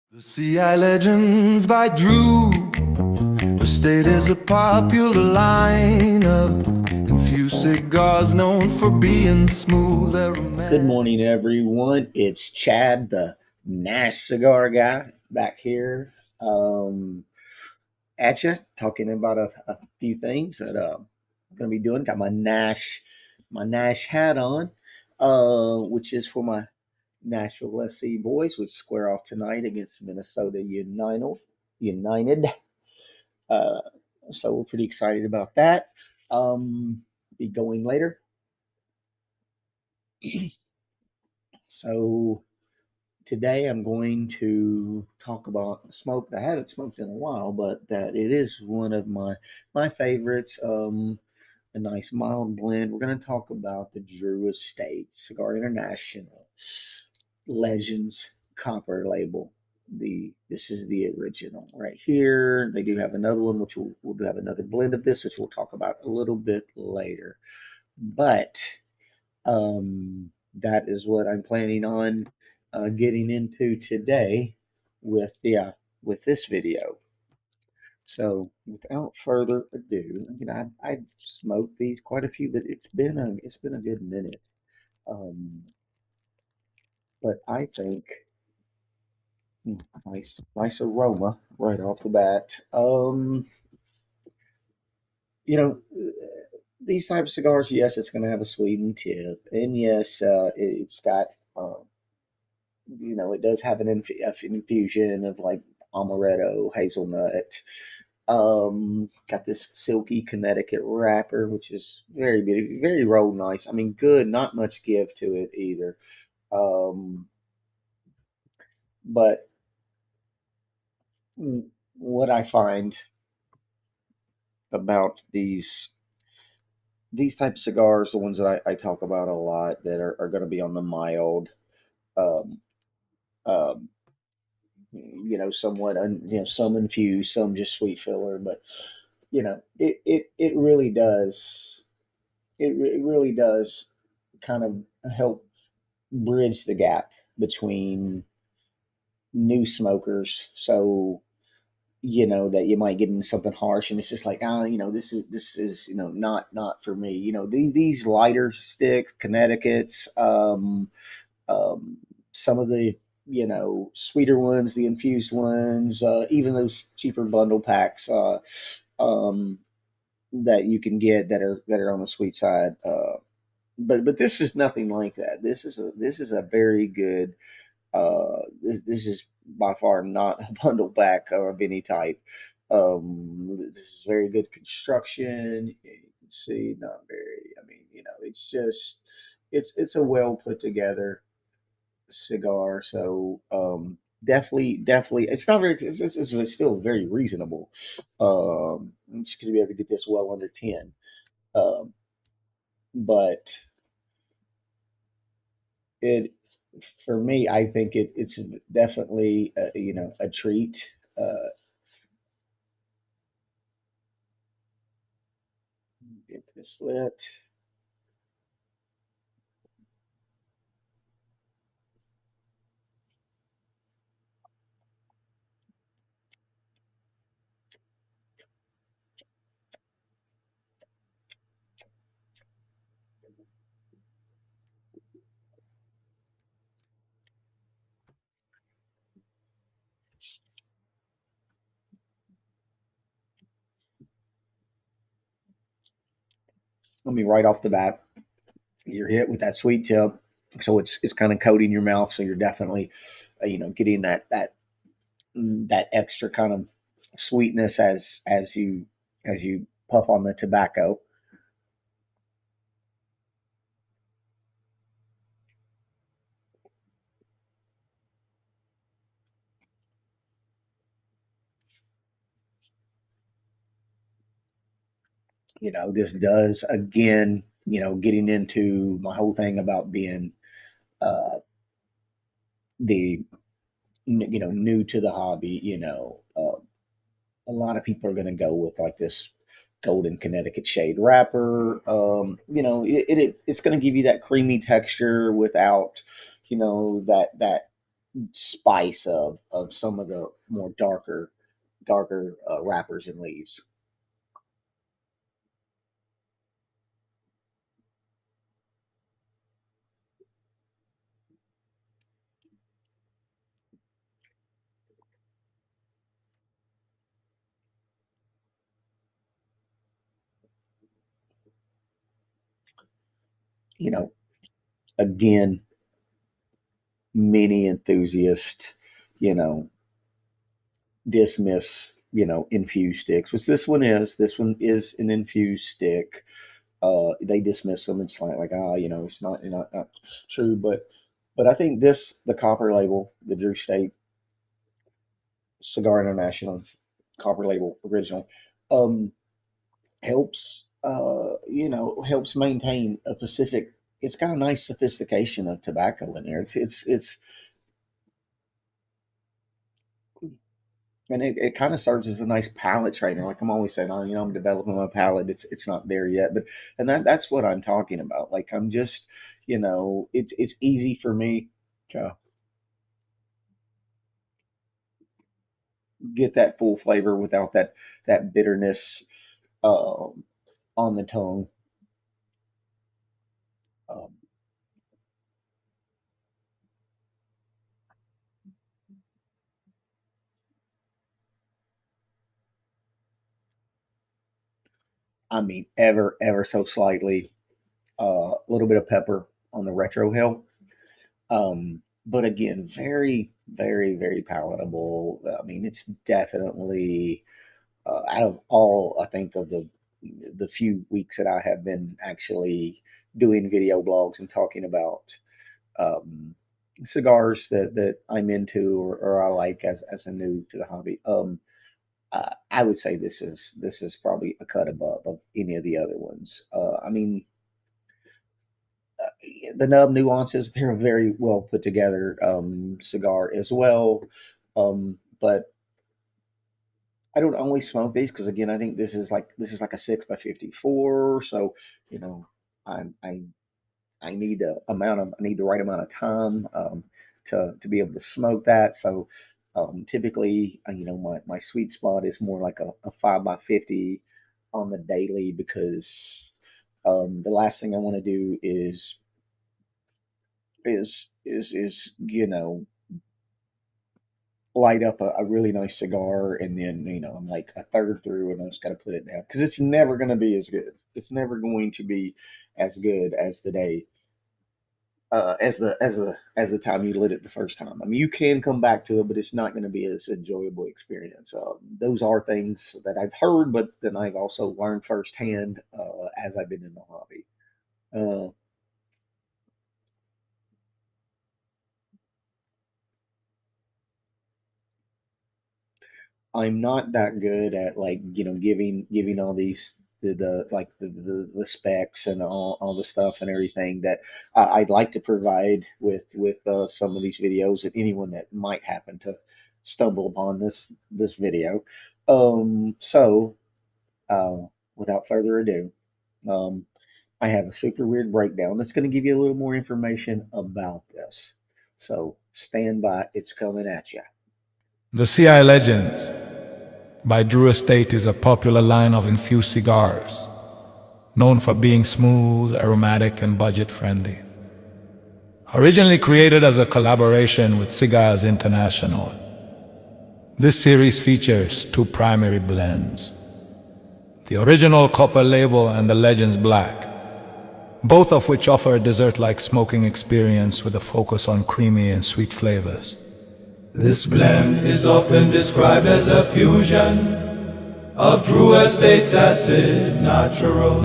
The CI Legends by Drew. The state is a popular line of infused cigars known for being smooth. Good morning, everyone. It's Chad, the Nash cigar guy, back here at you, talking about a few things that I'm going to be doing. Got my Nash hat on, which is for my Nashville SC boys, which square off tonight against Minnesota United. Uh, so we're pretty excited about that. Be going later. So today I'm going to talk about smoke that I haven't smoked in a while, but that it is one of my favorites. A nice mild blend. We're going to talk about the Drew Estate Cigar International Legends Copper Label. This is the original right here. They do have another one, which we'll have another blend of this, which we'll talk about a little bit later. But that is what I'm planning on getting into today with with this video. So without further ado, I smoked these quite a few, but it's been a good minute. Um, but I think nice aroma right off the bat. You know, these type of cigars, yes, it's going to have a sweetened tip, and yes, it's got it does have an infusion of like amaretto, hazelnut. Got this silky Connecticut wrapper, which is very beautiful, very roll nice. I mean, good, not much give to it either. Um, but what I find about these type of cigars, the ones that I talk about a lot that are going to be on the mild, um, um, somewhat, some infused, some just sweet filler, but it really does, it really does kind of help bridge the gap between new smokers. So, that you might get into something harsh and it's just like, this is, not for me. These lighter sticks, Connecticut's, um, some of the sweeter ones, the infused ones, even those cheaper bundle packs um, that you can get that are on the sweet side. But this is nothing like that. This is a very good. This is by far not a bundle pack of any type. This is very good construction. You can see, not very. I mean, it's just it's a well put together cigar. So definitely, it's not very. It's still very reasonable. I'm just gonna be able to get this well under 10. Um, but it for me, I think it's definitely a treat. Get this lit. I mean, right off the bat, you're hit with that sweet tip, so it's kind of coating your mouth. So you're definitely, getting that extra kind of sweetness as you puff on the tobacco. This does again, getting into my whole thing about being uh, the new to the hobby. A lot of people are going to go with like this golden Connecticut shade wrapper. It's going to give you that creamy texture without, that spice of some of the more darker wrappers and leaves. You know, again, many enthusiasts, you know, dismiss, infused sticks, which this one is. This one is an infused stick. They dismiss them. It's like, it's not true. But I think the copper label, the Drew State Cigar International copper label original, um, helps maintain a Pacific. It's got a nice sophistication of tobacco in there. It's and it kind of serves as a nice palate trainer. Like I'm always saying, I'm developing my palate. It's not there yet, but that's what I'm talking about. Like I'm just, it's easy for me to get that full flavor without that bitterness um, on the tongue. Um, I mean, ever so slightly, a little bit of pepper on the retro hill. But again, very, very, very palatable. I mean, it's definitely out of all, I think, of the few weeks that I have been actually doing video blogs and talking about um, cigars that I'm into or I like as a new to the hobby. I would say this is probably a cut above of any of the other ones. I mean, the nub nuances, they're a very well put together cigar as well. But I don't always smoke these because again, I think this is like a 6 by 54. So you know, I I I need I need the right amount of time to be able to smoke that. So typically, my sweet spot is more like a 5 by 50 on the daily because the last thing I want to do is light up a really nice cigar and then I'm like a third through and I just got to put it down because it's never going to be as good. It's never going to be as good as the day as the time you lit it the first time. I mean, you can come back to it, but it's not going to be as enjoyable experience. Those are things that I've heard, but then I've also learned firsthand as I've been in the hobby. Uh, I'm not that good at like giving all these the specs and all the stuff and everything that I'd like to provide with some of these videos and anyone that might happen to stumble upon this video. So uh, without further ado, um, I have a super weird breakdown that's going to give you a little more information about this. So stand by, it's coming at you. The CI Legends by Drew Estate is a popular line of infused cigars, known for being smooth, aromatic, and budget-friendly. Originally created as a collaboration with Cigars International, this series features two primary blends, the original copper label and the Legends Black, both of which offer a dessert-like smoking experience with a focus on creamy and sweet flavors. This blend is often described as a fusion of Drew Estate's acid, natural,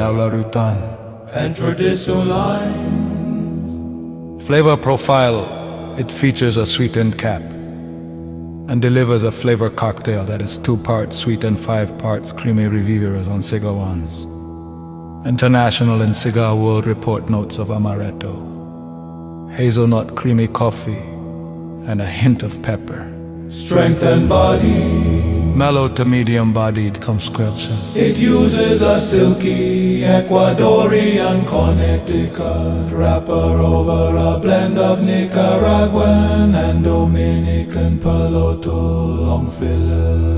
and traditional line. Flavor profile, it features a sweetened cap and delivers a flavor cocktail that is 2 parts sweet and 5 parts creamy reviveras on cigar ones. International and Cigar World report notes of amaretto, hazelnut creamy coffee, and a hint of pepper. Strength and body, mellow to medium bodied conscription. It uses a silky Ecuadorian Connecticut wrapper over a blend of Nicaraguan and Dominican Paloto long fillers.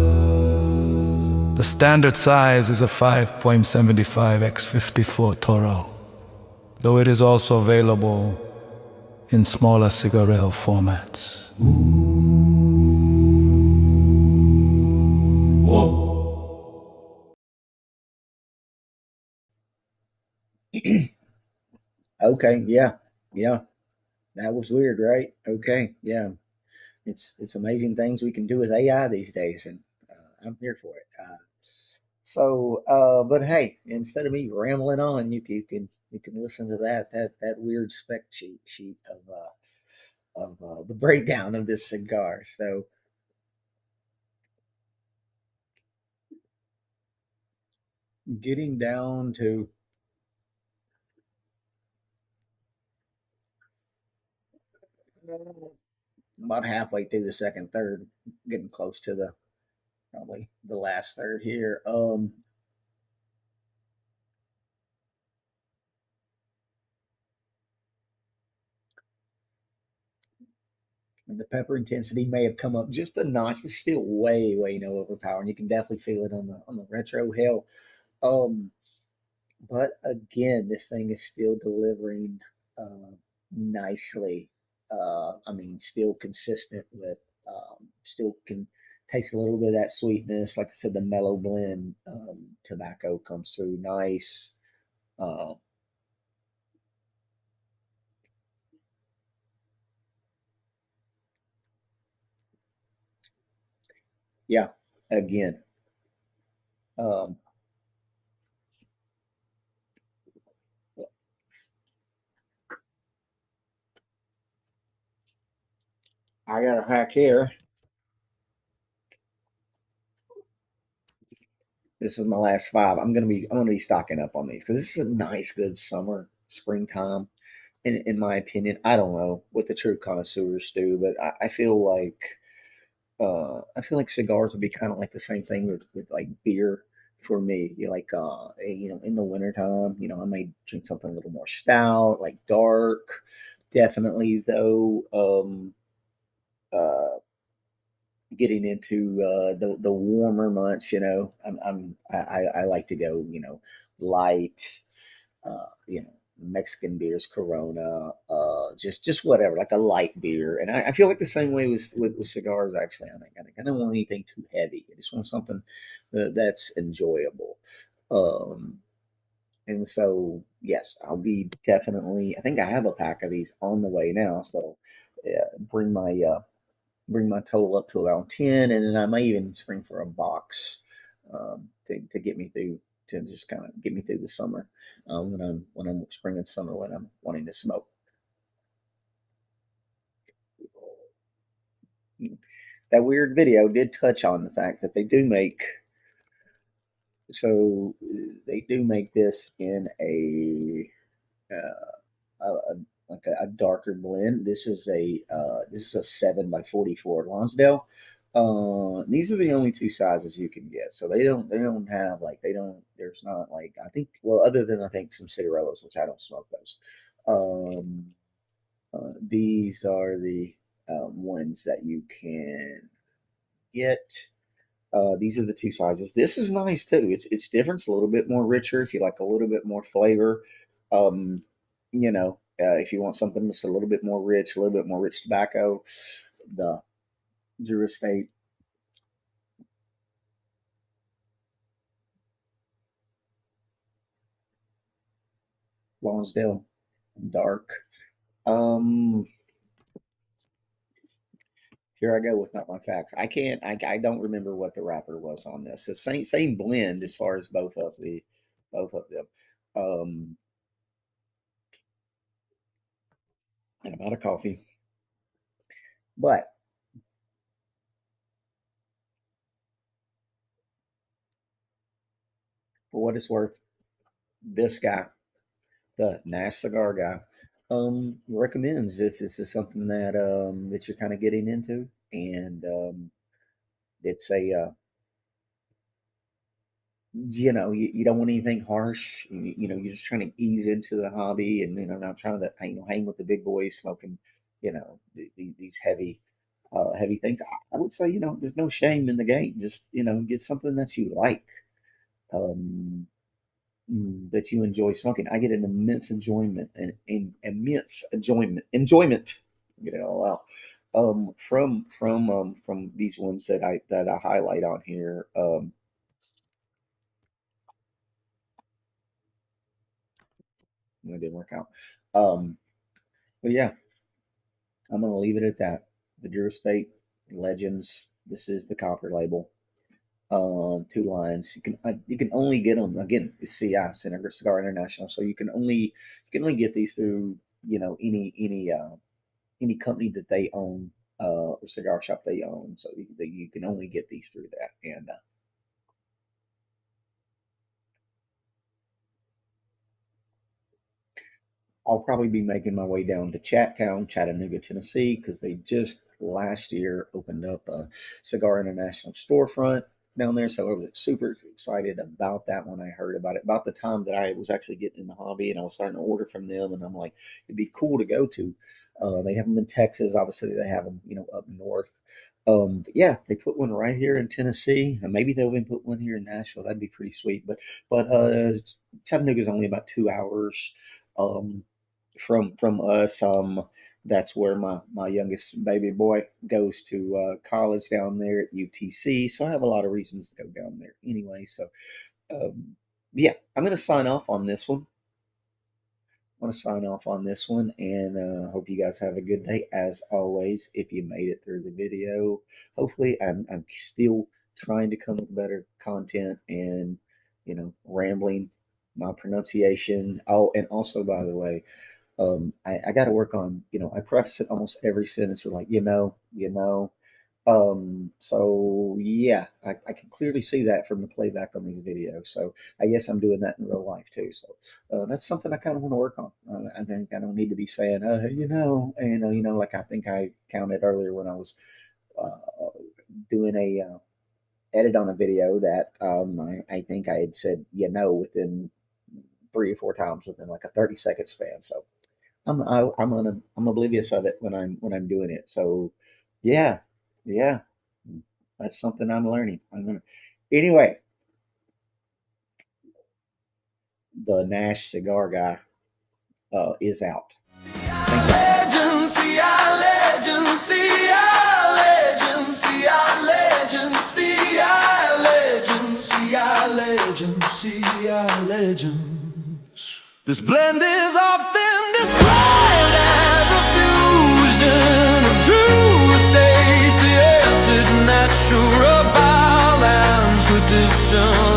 The standard size is a 5.75 x 54 Toro, though it is also available in smaller cigarette formats. Okay, yeah, yeah, that was weird, right? Okay, yeah, it's amazing things we can do with AI these days, and I'm here for it. But hey, instead of me rambling on, you can listen to that weird spec sheet of the breakdown of this cigar. So getting down to about halfway through the second third, getting close to the probably the last third here. And the pepper intensity may have come up just a notch, but still way no overpowering. You can definitely feel it on the retro hell. Um, but again, this thing is still delivering nicely. I mean, still consistent with, still can taste a little bit of that sweetness. Like I said, the mellow blend tobacco comes through nice. Uh, yeah, again, um, I got a hack here. This is my last five. I'm gonna be stocking up on these because this is a nice, good summer, springtime. In my opinion, I don't know what the true connoisseurs do, but I feel like cigars would be kind of like the same thing with like beer for me. You like in the wintertime, I may drink something a little more stout, like dark. Definitely though, uh, getting into the warmer months, I like to go, light, Mexican beers, Corona, just whatever, like a light beer. And I feel like the same way with cigars. Actually, I don't want anything too heavy. I just want something that's enjoyable. Um, and so, yes, I'll be definitely. I think I have a pack of these on the way now. So, yeah, bring my total up to around 10, and then I may even spring for a box to get me through, to just kind of get me through the summer when I'm spring and summer when I'm wanting to smoke. That weird video did touch on the fact that so they do make this in a like a darker blend. This is a 7 by 44 Lonsdale. These are the only two sizes you can get, so they don't have like they don't. There's not like I think other than I think some cigarillos, which I don't smoke those. Um, these are the ones that you can get. These are the two sizes. This is nice too. It's different. It's a little bit more richer if you like a little bit more flavor. Um, if you want something that's a little bit more rich, a little bit more rich tobacco, the Drew Estate Lonsdale Dark. Um, Here I go with not my facts. I can't. I don't remember what the wrapper was on this. The same blend as far as both of them. Um, and I'm out of coffee, but for what it's worth, this guy, the Nash cigar guy, recommends if this is something that you're kind of getting into, and it's a you don't want anything harsh. You're just trying to ease into the hobby, and not trying to hang with the big boys smoking, these heavy things. I would say, there's no shame in the game. Just get something that you like, um, that you enjoy smoking. I get an immense enjoyment and immense enjoyment. Get it all out. From these ones that I highlight on here. It didn't work out. Um, but yeah, I'm gonna leave it at that. The Drew Estate Legends. This is the copper label. Two lines. You can only get them again. It's CI Center Cigar International. So you can only get these through any company that they own, or cigar shop they own. So you can only get these through that. And I'll probably be making my way down to Chattanooga, Tennessee, because they just last year opened up a Cigar International storefront down there. So I was super excited about that when I heard about it. About the time that I was actually getting in the hobby and I was starting to order from them, and I'm like, it'd be cool to go to. They have them in Texas, obviously. They have them, up north. But yeah, they put one right here in Tennessee, and maybe they'll even put one here in Nashville. That'd be pretty sweet. But Chattanooga is only about 2 hours. Um, from us. That's where my youngest baby boy goes to college down there at UTC. So I have a lot of reasons to go down there anyway. So yeah, I'm gonna sign off on this one. I want to sign off on this one, and hope you guys have a good day. As always, if you made it through the video, hopefully I'm still trying to come with better content and rambling my pronunciation. Oh, and also, by the way, I got to work on, I preface it almost every sentence with like, so yeah, I can clearly see that from the playback on these videos. So I guess I'm doing that in real life too. So that's something I kind of want to work on. I think I don't need to be saying, like I think I counted earlier when I was doing a edit on a video that I think I had said, within 3 or 4 times within like a 30-second span. So I'm oblivious of it when I'm doing it. So yeah, yeah, that's something I'm learning. Anyway, the Nash cigar guy is out. Legend, see our legend, see our legend, see our legend, see our legend, see our legend, see our legends. This blend is often described as a fusion of two states, yes, it's natural, vile and tradition.